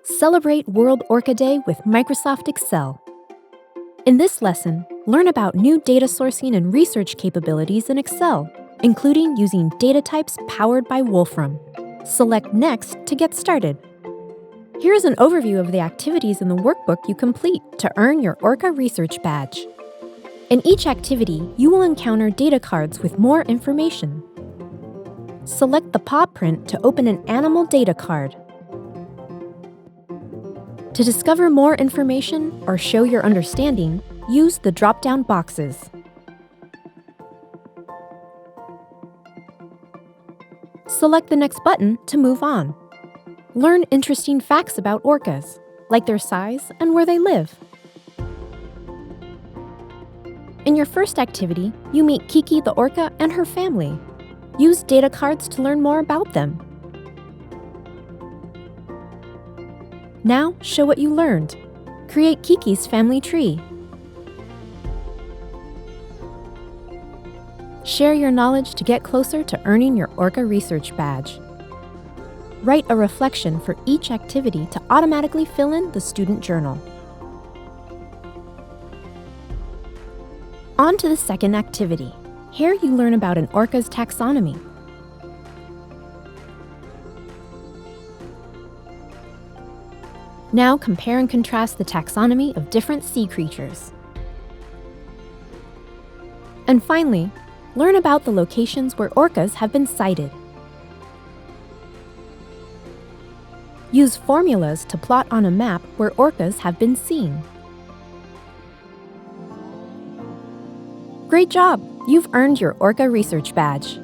Celebrate World Orca Day with Microsoft Excel. In this lesson, learn about new data sourcing and research capabilities in Excel, including using data types powered by Wolfram. Select Next to get started. Here is an overview of the activities in the workbook you complete to earn your Orca Research Badge. In each activity, you will encounter data cards with more information. Select the paw print to open an animal data card. To discover more information or show your understanding, use the drop-down boxes. Select the next button to move on. Learn interesting facts about orcas, like their size and where they live. In your first activity, you meet Kiki the orca and her family. Use data cards to learn more about them. Now, show what you learned. Create Kiki's family tree. Share your knowledge to get closer to earning your Orca Research Badge. Write a reflection for each activity to automatically fill in the student journal. On to the second activity. Here you learn about an orca's taxonomy. Now compare and contrast the taxonomy of different sea creatures. And finally, learn about the locations where orcas have been sighted. Use formulas to plot on a map where orcas have been seen. Great job! You've earned your Orca Research Badge.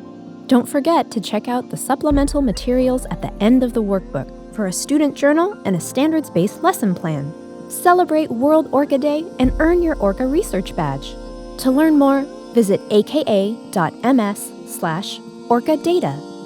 Don't forget to check out the supplemental materials at the end of the workbook for a student journal and a standards-based lesson plan. Celebrate World Orca Day and earn your Orca Research Badge. To learn more, visit aka.ms/orcadata.